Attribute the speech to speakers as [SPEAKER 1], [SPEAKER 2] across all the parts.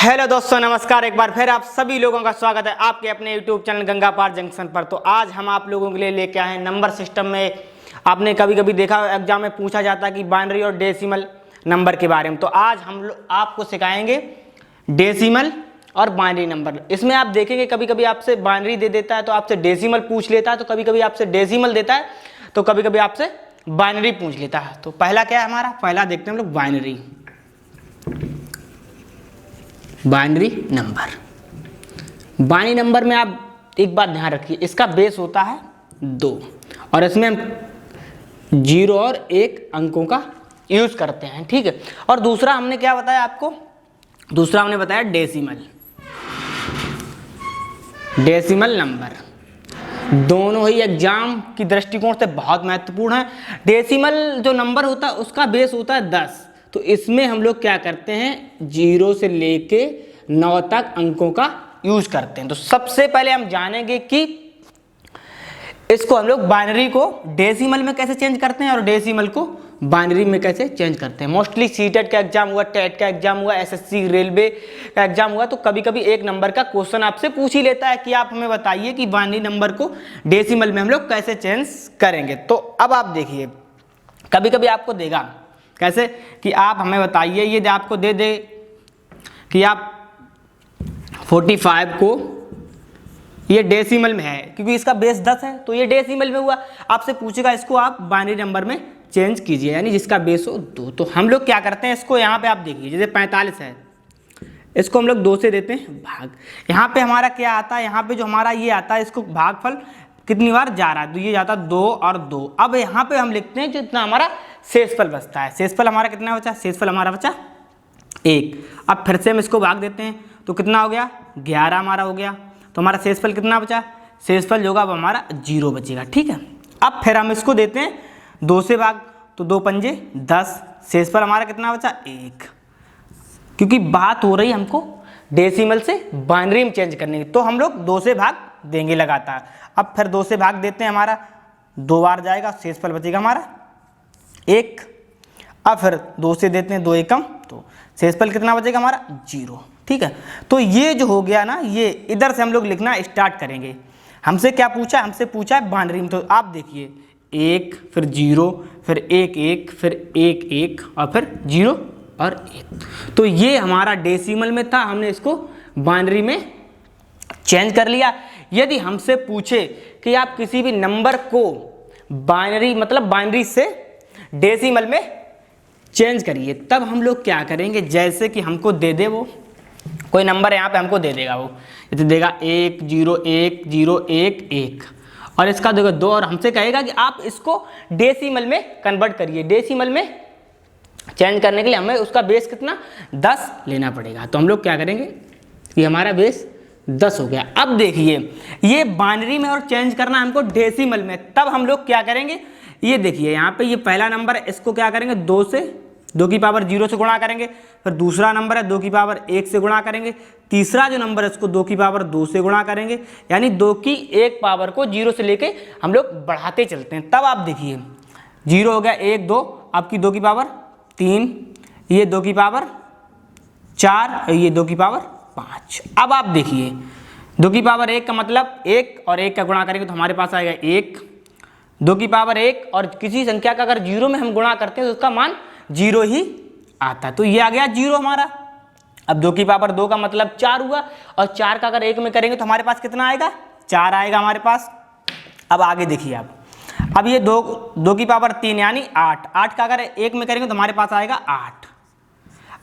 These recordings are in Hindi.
[SPEAKER 1] हेलो दोस्तों, नमस्कार। एक बार फिर आप सभी लोगों का स्वागत है आपके अपने यूट्यूब चैनल गंगा पार जंक्शन पर। तो आज हम आप लोगों के लिए लेके आए हैं नंबर सिस्टम में। आपने कभी कभी देखा एग्जाम में पूछा जाता है कि बाइनरी और डेसिमल नंबर के बारे में। तो आज हम लोग आपको सिखाएंगे डेसिमल और बाइनरी नंबर। इसमें आप देखेंगे कभी कभी आपसे बाइनरी दे देता है तो आपसे डेसिमल पूछ लेता है, तो कभी कभी आपसे डेसिमल देता है तो कभी कभी आपसे बाइनरी पूछ लेता है। तो पहला क्या है हमारा, पहला देखते हैं हम लोग बाइनरी नंबर। बाइनरी नंबर में आप एक बात ध्यान रखिए, इसका बेस होता है 2 और इसमें हम 0 और 1 अंकों का यूज करते हैं, ठीक है। और दूसरा हमने क्या बताया आपको, दूसरा हमने बताया डेसिमल नंबर। दोनों ही एग्जाम की दृष्टिकोण से बहुत महत्वपूर्ण है। डेसिमल जो नंबर होता है उसका बेस होता है 10, तो इसमें हम लोग क्या करते हैं 0 से लेके 9 तक अंकों का यूज करते हैं। तो सबसे पहले हम जानेंगे कि इसको हम लोग बाइनरी को डेसिमल में कैसे चेंज करते हैं और डेसिमल को बाइनरी में कैसे चेंज करते हैं। मोस्टली सीटेट का एग्जाम हुआ, टेट का एग्जाम हुआ, एसएससी रेलवे का एग्जाम हुआ, तो कभी कभी एक नंबर का क्वेश्चन आपसे पूछ ही लेता है कि आप हमें बताइए कि बाइनरी नंबर को डेसिमल में हम लोग कैसे चेंज करेंगे। तो अब आप देखिए, कभी कभी आपको देगा कैसे कि आप हमें बताइए, ये आपको दे दे कि आप 45 को ये डेसिमल में है, क्योंकि इसका बेस 10 है तो ये डेसिमल में हुआ। आपसे पूछेगा इसको आप बाइनरी नंबर में चेंज कीजिए, यानी जिसका बेस हो 2। तो हम लोग क्या करते हैं, इसको यहाँ पे आप देखिए, जैसे 45 है, इसको हम लोग 2 से देते हैं भाग। यहाँ पे हमारा क्या आता है, यहाँ पे जो हमारा ये आता है, इसको भागफल कितनी बार जा रहा है, तो ये जाता है 2 और 2। अब यहाँ पे हम लिखते हैं जितना हमारा शेषफल बचता है। शेषफल हमारा कितना बचा, शेषफल हमारा बचा 1। अब फिर से हम इसको भाग देते हैं तो कितना हो गया, 11 हमारा हो गया। तो हमारा शेषफल कितना बचा, शेषफल जो होगा अब हमारा 0 बचेगा, ठीक है। अब फिर हम इसको देते हैं 2 से भाग, तो 2 पंजे 10, शेषफल हमारा कितना बचा 1। क्योंकि बात हो रही हमको डेसिमल से बाइनरी में चेंज करने की, तो हम लोग 2 से भाग देंगे लगातार। अब फिर 2 से भाग देते हैं, हमारा 2 बार जाएगा, शेषफल बचेगा हमारा 1। अब फिर 2 से देते हैं 2 एकम, तो शेषफल कितना बचेगा हमारा 0, ठीक है। तो ये जो हो गया ना, ये इधर से हम लोग लिखना स्टार्ट करेंगे। हमसे क्या पूछा है, हमसे पूछा है बाइनरी में। तो आप देखिए 1 फिर 0 फिर 1 1 फिर 1 1 और फिर 0 और 1। तो ये हमारा डेसिमल में था, हमने इसको बाइनरी में चेंज कर लिया। यदि हमसे पूछे कि आप किसी भी नंबर को बाइनरी मतलब बाइनरी से डेसिमल में चेंज करिए, तब हम लोग क्या करेंगे, जैसे कि हमको दे दे वो कोई नंबर यहाँ पे हमको दे देगा, वो जैसे देगा 1 0 1 0 1 1 और इसका देगा 2, और हमसे कहेगा कि आप इसको डेसिमल में कन्वर्ट करिए। डेसिमल में चेंज करने के लिए हमें उसका बेस कितना 10 लेना पड़ेगा। तो हम लोग क्या करेंगे, ये हमारा बेस 10 हो गया। अब देखिए ये बाइनरी में और चेंज करना हमको डेसिमल में, तब हम लोग क्या करेंगे, ये देखिए यहाँ पे ये पहला नंबर है, इसको क्या करेंगे 2 से 2 की पावर 0 से गुणा करेंगे। फिर दूसरा नंबर है 2 की पावर 1 से गुणा करेंगे। तीसरा जो नंबर है इसको 2 की पावर 2 से गुणा करेंगे, यानी 2 की 1 पावर को 0 से लेके हम लोग बढ़ाते चलते हैं। तब आप देखिए 0 हो गया 1 2, आपकी 2 की पावर 3, ये 2 की पावर 4, ये 2 की पावर 5। अब आप देखिए 2 की पावर 1 का मतलब 1 और 1 का गुणा करेंगे तो हमारे पास आएगा 1। 2 की पावर 1 और किसी संख्या का अगर 0 में हम गुणा करते हैं तो उसका मान 0 ही आता है, तो ये आ गया 0 हमारा। अब 2 की पावर 2 का मतलब 4 हुआ, और 4 का अगर 1 में करेंगे तो हमारे पास कितना आएगा, 4 आएगा हमारे पास। अब आगे देखिए आप, अब ये 2 की पावर 3 यानी 8, 8 का अगर 1 में करेंगे तो हमारे पास आएगा 8।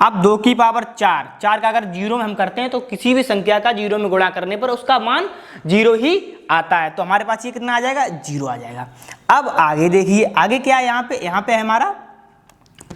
[SPEAKER 1] अब 2 की पावर 4, 4 का अगर 0 में हम करते हैं तो किसी भी संख्या का 0 में गुणा करने पर उसका मान 0 ही आता है, तो हमारे पास ये कितना आ जाएगा 0 आ जाएगा। अब आगे देखिए, आगे क्या है, यहाँ पे है हमारा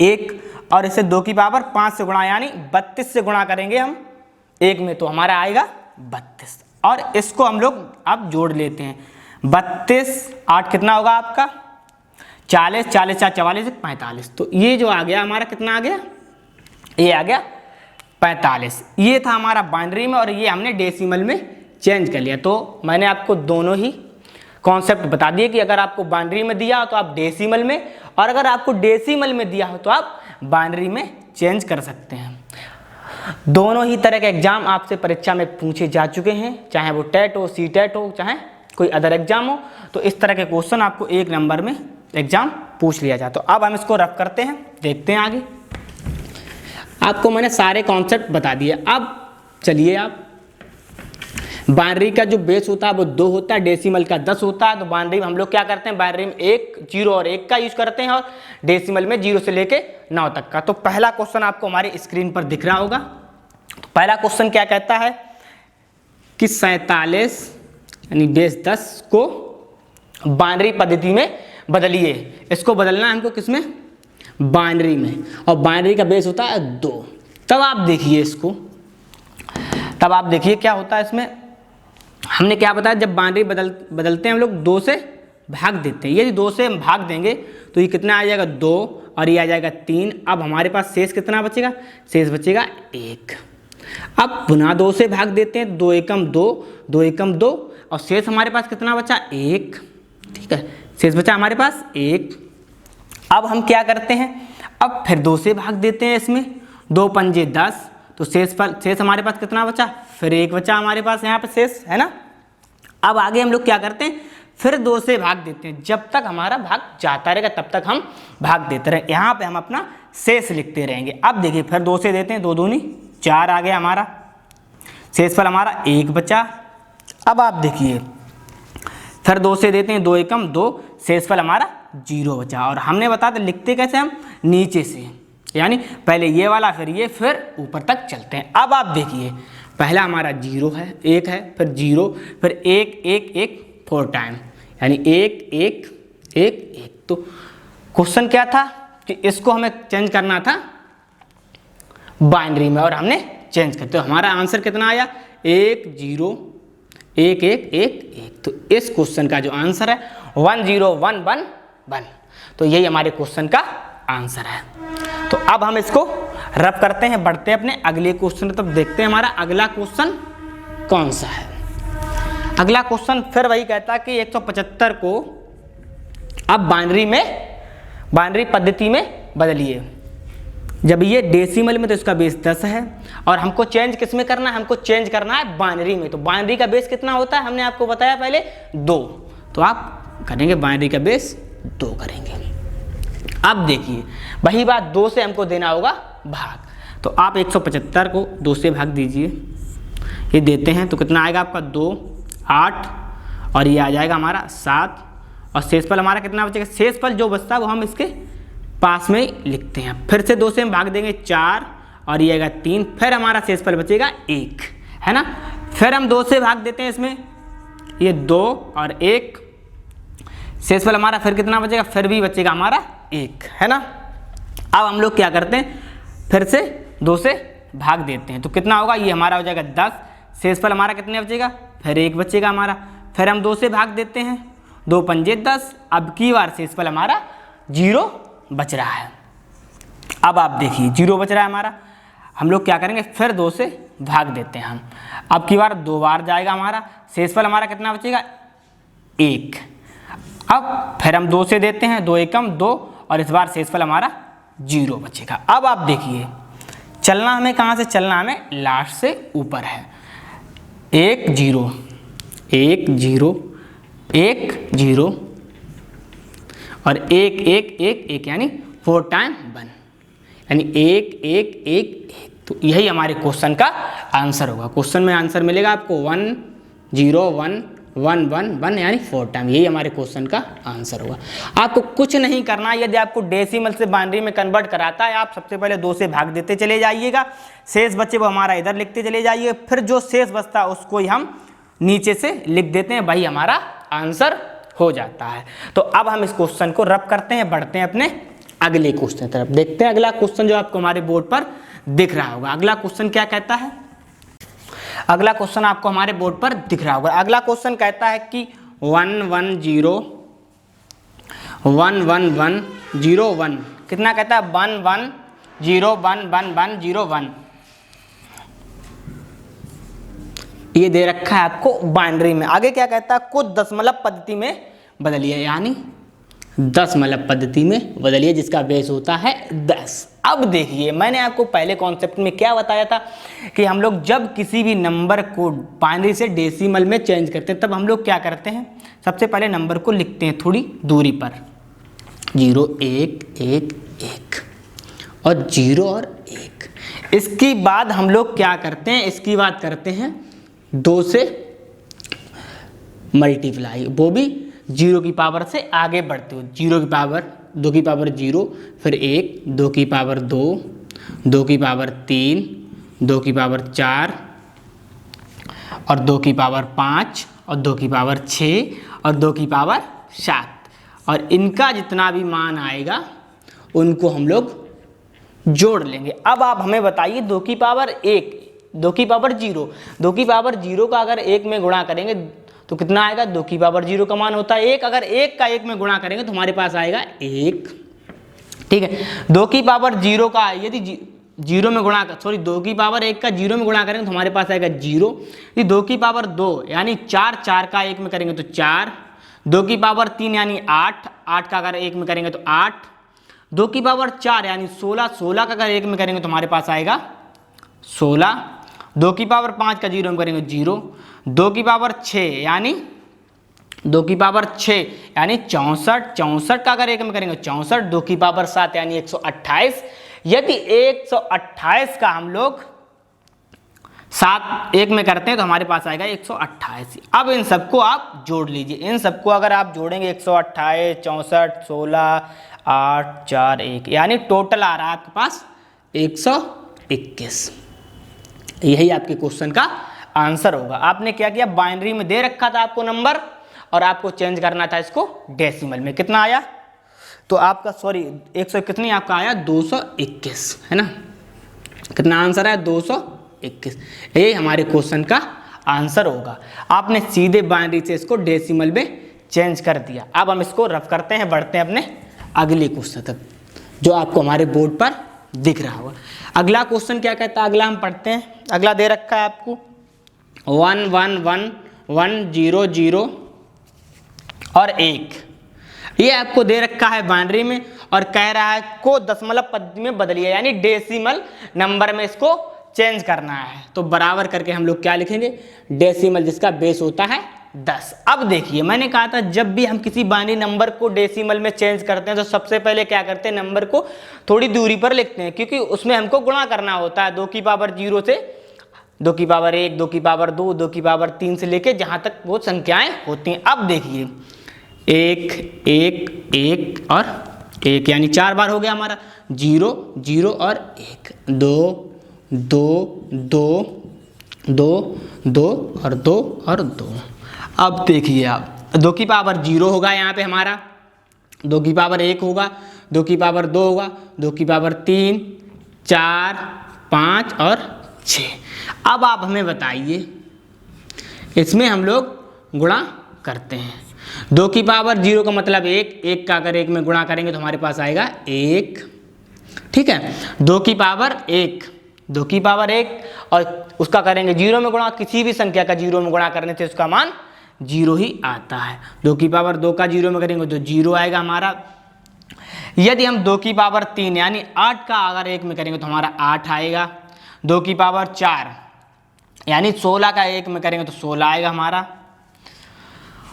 [SPEAKER 1] 1 और इसे 2 की पावर 5 से गुणा यानी 32 से गुणा करेंगे हम 1 में, तो हमारा आएगा 32। और इसको हम लोग अब जोड़ लेते हैं, 32 8 कितना होगा आपका 40, 40 4 44 45। तो ये जो आ गया हमारा कितना आ गया, ये आ गया 45। ये था हमारा बाइनरी में और ये हमने डेसिमल में चेंज कर लिया। तो मैंने आपको दोनों ही कॉन्सेप्ट बता दिए कि अगर आपको बाइनरी में दिया हो तो आप डेसिमल में, और अगर आपको डेसिमल में दिया हो तो आप बाइनरी में चेंज कर सकते हैं। दोनों ही तरह के एग्जाम आपसे परीक्षा में पूछे जा चुके हैं, चाहे वो टेट हो, सी टेट हो, चाहे कोई अदर एग्जाम हो, तो इस तरह के क्वेश्चन आपको 1 नंबर में एग्जाम पूछ लिया जाए। तो अब हम इसको रफ करते हैं, देखते हैं आगे। आपको मैंने सारे कॉन्सेप्ट बता दिए। अब चलिए आप बाइनरी का जो बेस होता है वो 2 होता है, डेसिमल का 10 होता है। तो बाइनरी में हम लोग क्या करते हैं, बाइनरी में 1, 0 और 1 का यूज करते हैं, और डेसिमल में 0 से लेके 9 तक का। तो पहला क्वेश्चन आपको हमारी स्क्रीन पर दिख रहा होगा। तो पहला क्वेश्चन क्या कहता है कि 47 यानी बेस 10 को बाइनरी पद्धति में बदलिए। इसको बदलना है हमको किसमें, बाइनरी में, और बाइनरी का बेस होता है 2। तब आप देखिए इसको, तब आप देखिए क्या होता है इसमें। हमने क्या बताया, जब बाइनरी बदलते हैं हम लोग 2 से भाग देते हैं। यदि 2 से हम भाग देंगे तो ये कितना आ जाएगा 2, और ये आ जाएगा 3। अब हमारे पास शेष कितना बचेगा, शेष बचेगा 1। अब पुनः 2 से भाग देते हैं, 2 एकम 2, 2 एकम 2, और शेष हमारे पास कितना बचा, 1। ठीक है, शेष बचा हमारे पास 1। अब हम क्या करते हैं, अब फिर 2 से भाग देते हैं इसमें, 2 पंजे 10, तो शेष हमारे पास कितना बचा, फिर 1 बचा हमारे पास यहाँ पे शेष, है ना। अब आगे हम लोग क्या करते हैं, फिर 2 से भाग देते हैं, जब तक हमारा भाग जाता रहेगा तब तक हम भाग देते रहे। यहाँ पे हम अपना शेष लिखते रहेंगे। अब देखिए फिर 2 से देते हैं, 2 दूनी 4 आ गया हमारा, शेषफल हमारा 1 बचा। अब आप देखिए फिर 2 से देते हैं, 2 एकम 2, शेषफल हमारा 0 बचा। और हमने बता दिया लिखते कैसे हम, नीचे से, यानी पहले ये वाला फिर ये, फिर ऊपर तक चलते हैं। अब आप देखिए पहला हमारा 0 है, 1 है, फिर 0, फिर 1 1 1 4 टाइम, यानी 1 1 1 1। तो क्वेश्चन क्या था कि इसको हमें चेंज करना था बाइनरी में, और हमने चेंज कर, तो हमारा आंसर कितना आया, 1 0 1 1 1 1। तो इस क्वेश्चन का जो आंसर है 1 0 1 1 1। तो यही हमारे क्वेश्चन का आंसर है। तो अब हम इसको रफ करते हैं, बढ़ते हैं अपने अगले क्वेश्चन। तब देखते हैं हमारा अगला क्वेश्चन कौन सा है। अगला क्वेश्चन फिर वही कहता है कि 175 को अब बाइनरी पद्धति में बदलिए। जब ये डेसिमल में तो इसका बेस 10 है, और हमको चेंज किस में करना है, हमको चेंज करना है बाइनरी में। तो बाइनरी का बेस कितना होता है, हमने आपको बताया पहले 2। तो आप करेंगे बाइनरी का बेस 2 करेंगे। अब देखिए वही बात, 2 से हमको देना होगा भाग। तो आप 175 को 2 से भाग दीजिए, ये देते हैं तो कितना आएगा आपका 2 8, और ये आ जाएगा हमारा 7, और शेषफल हमारा कितना बचेगा, शेषफल जो बचता है वो हम इसके पास में ही लिखते हैं। फिर से 2 से हम भाग देंगे 4, और ये आएगा 3, फिर हमारा शेषफल बचेगा 1, है ना। फिर हम 2 से भाग देते हैं इसमें, ये 2 और 1, शेषफल हमारा फिर कितना बचेगा, फिर भी बचेगा हमारा 1, है ना। अब हम लोग क्या करते हैं, फिर से 2 से भाग देते हैं, तो कितना होगा, ये हमारा हो जाएगा 10, शेषफल हमारा कितने बचेगा, फिर 1 बचेगा हमारा। फिर हम 2 से भाग देते हैं, 2 पंजे 10, अब की बार शेषफल हमारा 0 बच रहा है। अब आप देखिए 0 बच रहा है हमारा, हम लोग क्या करेंगे, फिर 2 से भाग देते हैं हम, अब की बार 2 बार जाएगा हमारा, शेषफल हमारा कितना बचेगा 1। अब फिर हम 2 से देते हैं, 2 एकम 2, और इस बार शेषफल हमारा 0 बचेगा। अब आप देखिए चलना हमें कहाँ से, चलना हमें लास्ट से ऊपर है। 1 0 1 0 1 0, और 1 1 1 1, यानी 4 टाइम 1, यानी 1 1 1 1। तो यही हमारे क्वेश्चन का आंसर होगा। क्वेश्चन में आंसर मिलेगा आपको 1 0 1 1 1 1, यानी 4 टाइम। यही हमारे क्वेश्चन का आंसर होगा। आपको कुछ नहीं करना। यदि आपको डेसिमल से बाइनरी में कन्वर्ट कराता है, आप सबसे पहले 2 से भाग देते चले जाइएगा, शेष बचे वो हमारा इधर लिखते चले जाइए, फिर जो शेष बचता है उसको ही हम नीचे से लिख देते हैं, वही हमारा आंसर हो जाता है। तो अब हम इस क्वेश्चन को रब करते हैं, बढ़ते हैं अपने अगले क्वेश्चन तरफ। देखते हैं अगला क्वेश्चन जो आपको हमारे बोर्ड पर दिख रहा होगा। अगला क्वेश्चन क्या कहता है, अगला क्वेश्चन आपको हमारे बोर्ड पर दिख रहा होगा। अगला क्वेश्चन कहता है कि 1 1 0 1 1 1 0 1, कितना कहता है 1 1 0 1 1 1 0 1। ये दे रखा है आपको बाइनरी में। आगे क्या कहता है, को दशमलव पद्धति में बदलिए, यानी दशमलव पद्धति में बदलिए जिसका बेस होता है 10। अब देखिए मैंने आपको पहले कॉन्सेप्ट में क्या बताया था कि हम लोग जब किसी भी नंबर को बाइनरी से डेसिमल में चेंज करते हैं तब हम लोग क्या करते हैं, सबसे पहले नंबर को लिखते हैं थोड़ी दूरी पर, 0 1 1 1 और 0 और 1। इसके बाद हम लोग क्या करते हैं, इसकी बात करते हैं 2 से मल्टीप्लाई, वो भी 0 की पावर से आगे बढ़ते हो, 0 की पावर 2 की पावर 0, फिर 1, 2 की पावर 2, 2 की पावर 3, 2 की पावर 4 और 2 की पावर 5 और 2 की पावर 6 और 2 की पावर 7, और इनका जितना भी मान आएगा उनको हम लोग जोड़ लेंगे। अब आप हमें बताइए 2 की पावर 1, 2 की पावर 0, 2 की पावर 0 का अगर 1 में गुणा करेंगे तो कितना आएगा, 2 की पावर 0 का मान होता है 1, अगर 1 का 1 में गुणा करेंगे तो हमारे पास आएगा 1। ठीक है, 2 की पावर 0 का यदि 0 में गुणा 2 की पावर 1 का 0 में गुणा करेंगे तो हमारे पास आएगा 0। यदि 2 की पावर 2 यानी 4, 4 का 1 में करेंगे तो 4, 2 की पावर 3 यानी 8, 8 का अगर 1 में करेंगे तो 8, 2 की पावर 4 यानी 16, 16 का अगर 1 में करेंगे तो हमारे पास आएगा 16, 2 की पावर 5 का 0 में करेंगे 0, 2 की पावर 6 यानी 2 की पावर 6 यानी 64, 64 का अगर 1 में करेंगे 64, 2 की पावर 7 यानी 128। यदि 128 का हम लोग 7 1 में करते हैं तो हमारे पास आएगा 128। अब इन सबको आप जोड़ लीजिए, इन सबको अगर आप जोड़ेंगे 128, 64, 16, 8, 4, 1 यानी टोटल आ रहा है आपके पास 121। यही आपके क्वेश्चन का आंसर होगा। आपने क्या किया, बाइनरी में दे रखा था आपको नंबर और आपको चेंज करना था इसको डेसिमल में। कितना आया तो आपका 100 कितनी आपका आया 221 है ना, कितना आंसर है 221। ये हमारे क्वेश्चन का आंसर होगा। आपने सीधे बाइनरी से इसको डेसिमल में चेंज कर दिया। अब हम इसको रफ करते हैं, बढ़ते हैं अपने अगले क्वेश्चन तक जो आपको हमारे बोर्ड पर दिख रहा होगा। अगला क्वेश्चन क्या कहता है, अगला हम पढ़ते हैं। अगला दे रखा है आपको 1 1 1 1 0 0 और 1। ये आपको दे रखा है बाइनरी में और कह रहा है को दशमलव पद्धति में बदलिए, यानी डेसिमल नंबर में इसको चेंज करना है। तो बराबर करके हम लोग क्या लिखेंगे, डेसिमल जिसका बेस होता है 10। अब देखिए मैंने कहा था जब भी हम किसी बाइनरी नंबर को डेसिमल में चेंज करते हैं तो सबसे पहले क्या करते हैं, नंबर को थोड़ी दूरी पर लिखते हैं, क्योंकि उसमें हमको गुणा करना होता है 2 की पावर 0 से 2 की पावर 1, 2 की पावर 2, 2 की पावर 3 से लेके जहां तक वो संख्याएं होती हैं। अब देखिए 1 1 1 और 1 यानी 4 बार हो गया हमारा, 0 0 और 1, 2 2 2 2 2 और 2 और 2। अब देखिए आप 2 की पावर 0 होगा यहाँ पे हमारा, 2 की पावर 1 होगा, 2 की पावर 2 होगा, 2 की पावर 3 4 5 और 6। अब आप हमें बताइए इसमें हम लोग गुणा करते हैं। 2 की पावर 0 का मतलब 1, 1 का अगर 1 में गुणा करेंगे तो हमारे पास आएगा 1। ठीक है, 2 की पावर 1, 2 की पावर 1 और उसका करेंगे 0 में गुणा, किसी भी संख्या का 0 में गुणा करने से उसका मान 0 ही आता है। 2 की पावर 2 का 0 में करेंगे तो 0 आएगा हमारा। यदि हम 2 की पावर 3 यानी 8 का अगर 1 में करेंगे तो हमारा 8 आएगा। 2 की पावर 4 यानी 16 का 1 में करेंगे तो 16 आएगा हमारा।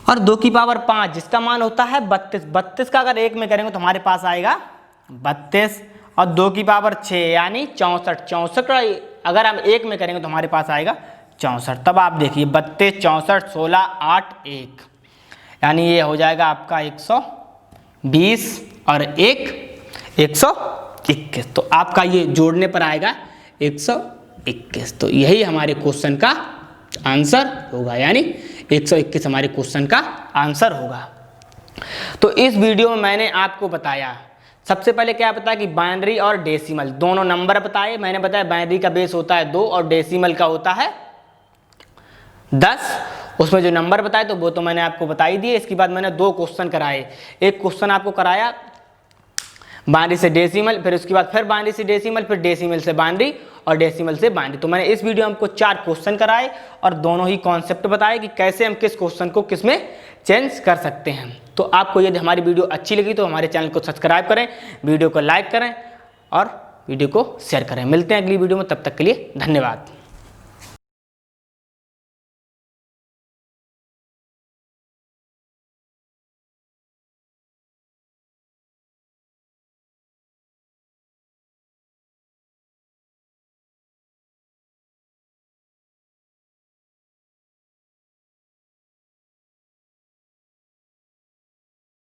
[SPEAKER 1] और 2 की पावर 5 जिसका मान होता है 32, 32 का अगर 1 में करेंगे तो हमारे पास आएगा 32। और 2 की पावर 6 यानी 64, 64 का अगर हम 1 में करेंगे तो हमारे पास आएगा 64। तब आप देखिए 32 64 16 8 1 यानी ये हो जाएगा आपका 120 और 1 121। तो आपका ये जोड़ने पर आएगा 121। तो यही हमारे क्वेश्चन का आंसर होगा, यानी 121 हमारे क्वेश्चन का आंसर होगा। तो इस वीडियो में मैंने आपको बताया, सबसे पहले क्या बताया कि बाइनरी और डेसिमल दोनों नंबर बताए। मैंने बताया बाइनरी का बेस होता है 2 और डेसिमल का होता है 10। उसमें जो नंबर बताए तो वो तो मैंने आपको बता ही दिए। इसके बाद मैंने 2 क्वेश्चन कराए। एक क्वेश्चन आपको कराया बाइनरी से डेसिमल, फिर उसके बाद फिर बाइनरी से डेसिमल, फिर डेसिमल से बाइनरी और डेसिमल से बाइनरी। तो मैंने इस वीडियो में हमको 4 क्वेश्चन कराए और दोनों ही कॉन्सेप्ट बताए कि कैसे हम किस क्वेश्चन को किस में चेंज कर सकते हैं। तो आपको यदि हमारी वीडियो अच्छी लगी तो हमारे चैनल को सब्सक्राइब करें, वीडियो को लाइक करें और वीडियो को शेयर करें। मिलते हैं अगली वीडियो में, तब तक के लिए धन्यवाद।